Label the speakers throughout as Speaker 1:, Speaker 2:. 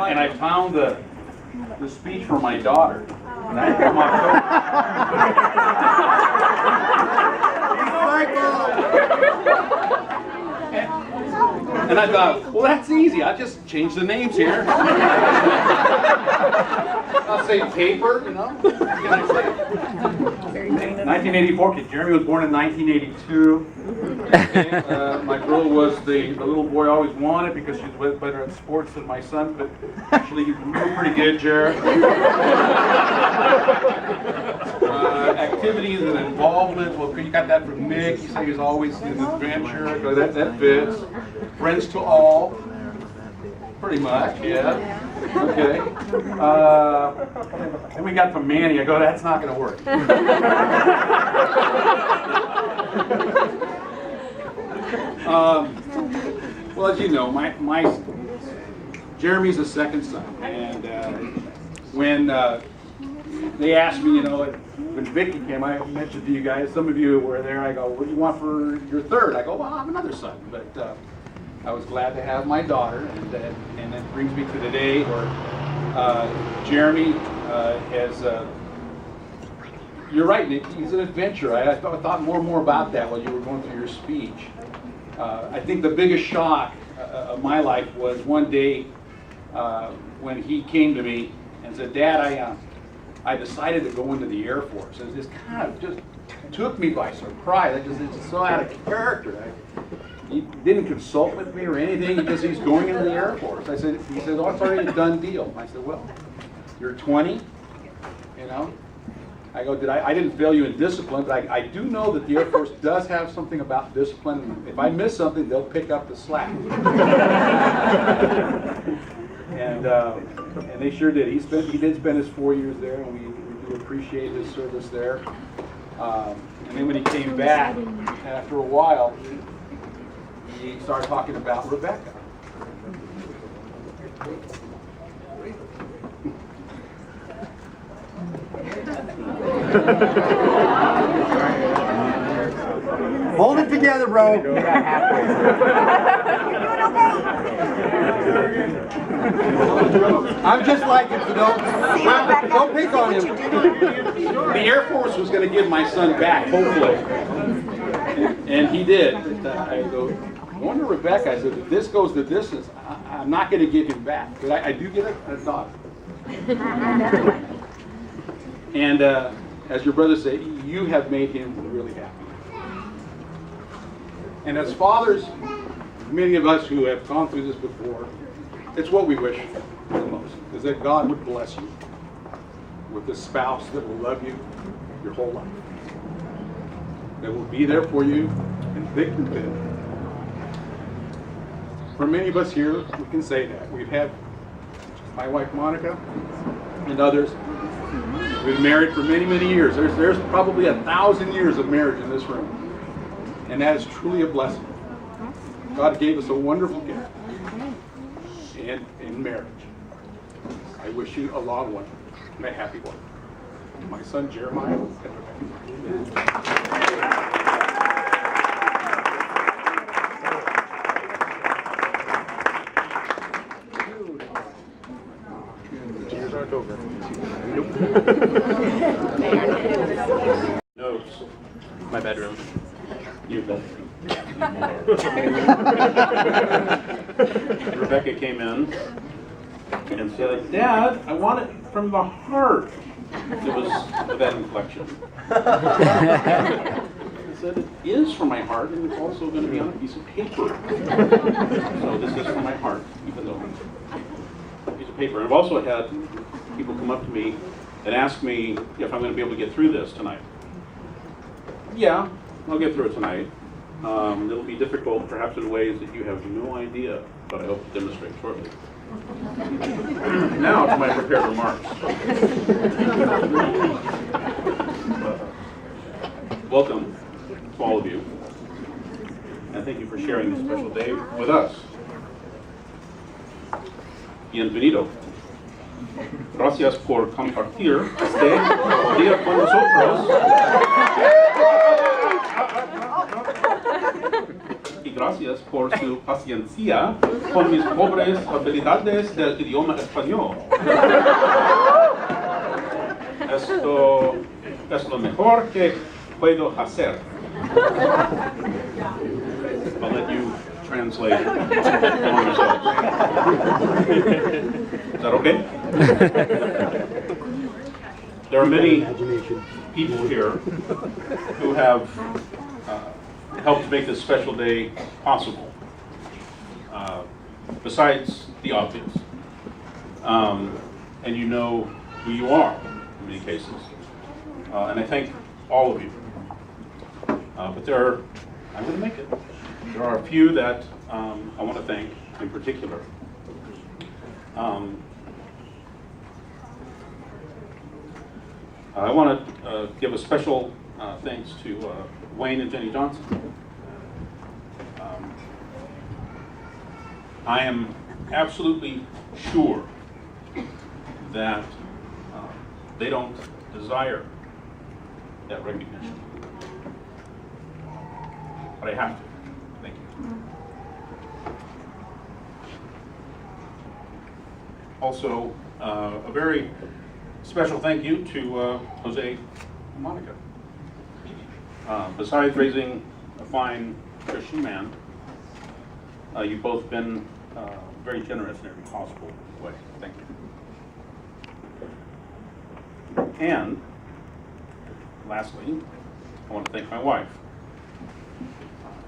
Speaker 1: and I found the speech for my daughter. And I come and I thought, well, that's easy. I'll just change the names here. I'll say paper, you know. What can I say? 1984 kid. Jeremy was born in 1982. My girl was the little boy I always wanted because she was better at sports than my son, but actually you're pretty good, Jared. Activities and involvement, well, you got that from Nick. He said he was always in adventure. I go, that fits. Friends to all. Pretty much, yeah. Okay. And we got from Manny. I go, that's not going to work. Well, as you know, my Jeremy's the second son, and when they asked me, you know, when Vicky came, I mentioned to you guys, some of you were there. I go, what do you want for your third? I go, well, I have another son, but I was glad to have my daughter, and that brings me to the day where Jeremy has. You're right, Nick. He's an adventurer. I thought more and more about that while you were going through your speech. I think the biggest shock of my life was one day when he came to me and said, "Dad, I decided to go into the Air Force." And it just kind of just took me by surprise. It's just so out of character. He didn't consult with me or anything because he's going into the Air Force. He said, "Oh, it's already a done deal." I said, "Well, you're 20, you know." I go, I didn't fail you in discipline, but I do know that the Air Force does have something about discipline. If I miss something, they'll pick up the slack. And they sure did. He did spend his 4 years there, and we do appreciate his service there. And then when he came back, after a while, he started talking about Rebecca.
Speaker 2: Hold it together, bro. I'm just like him, so don't pick on him.
Speaker 1: The Air Force was going to give my son back, hopefully. And he did. I go, going to Rebecca, I said, if this goes the distance, I'm not going to give him back. But I do get a daughter. And as your brother said, you have made him really happy. And as fathers, many of us who have gone through this before, it's what we wish the most, is that God would bless you with a spouse that will love you your whole life, that will be there for you in thick and thin. For many of us here, we can say that. We've had my wife Monica and others. We've been married for many, many years. There's probably 1,000 years of marriage in this room. And that is truly a blessing. God gave us a wonderful gift in marriage. I wish you a long one and a happy one. My son Jeremiah and Rebecca.
Speaker 3: Over. Notes. My bedroom. Your bedroom. Rebecca came in and said, "Dad, I want it from the heart." It was with that inflection. I said, "It is from my heart, and it's also going to be on a piece of paper." So this is from my heart, even though it's a piece of paper. I've also had people come up to me and ask me if I'm going to be able to get through this tonight. Yeah, I'll get through it tonight. It'll be difficult, perhaps in ways that you have no idea, but I hope to demonstrate shortly. Now to my prepared remarks. Welcome to all of you, and thank you for sharing this special day with us. Bienvenido. Gracias por compartir este día con nosotros. Y gracias por su paciencia con mis pobres habilidades del idioma español. Esto es lo mejor que puedo hacer. I'll let you translate among yourselves. Is that okay? There are many people here who have helped make this special day possible, besides the obvious. And you know who you are in many cases. And I thank all of you. But I'm going to make it. There are a few that I want to thank in particular. I want to give a special thanks to Wayne and Jenny Johnson. I am absolutely sure that they don't desire that recognition. But I have to. Thank you. Also, a very special thank you to Jose and Monica. Besides raising a fine Christian man, you've both been very generous in every possible way. Thank you. And lastly, I want to thank my wife.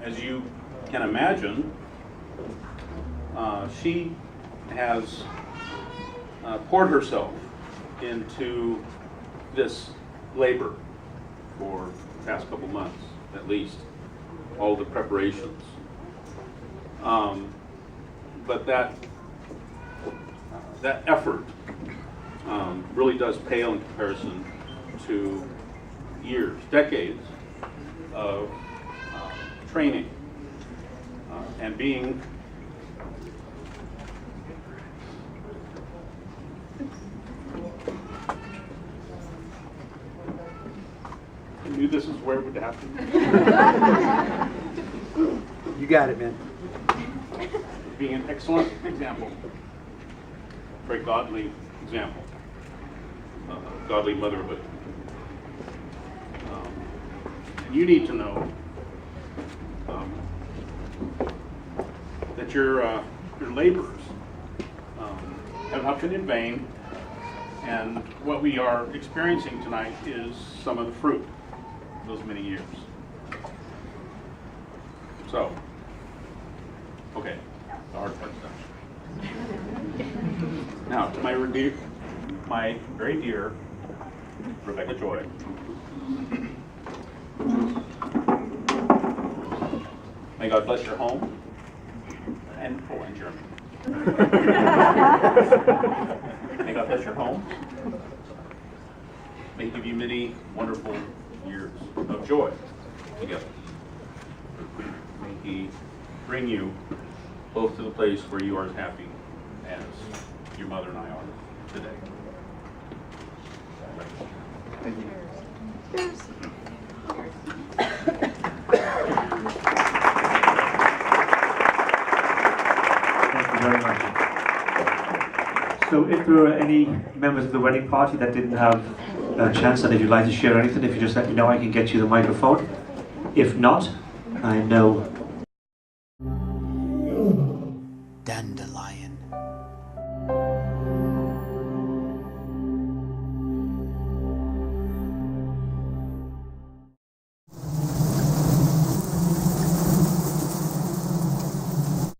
Speaker 3: As you can imagine, she has poured herself into this labor for the past couple months, at least, all the preparations. But that effort really does pale in comparison to years, decades of training and being I knew this is where it would happen.
Speaker 2: You got it, man.
Speaker 3: Being an excellent example, very godly example, godly motherhood. And you need to know that your labors have not been in vain, and what we are experiencing tonight is some of the fruit of those many years. So, okay, the hard part's done. Now, to my very dear Rebecca Joy. May God bless your home and Germany. May God bless your home. May He give you many wonderful years of joy together. May He bring you both to the place where you are as happy as your mother and I are today. Thank you.
Speaker 4: Thank you very much. So if there are any members of the wedding party that didn't have a chance, and if you'd like to share anything, if you just let me know, I can get you the microphone. If not, I know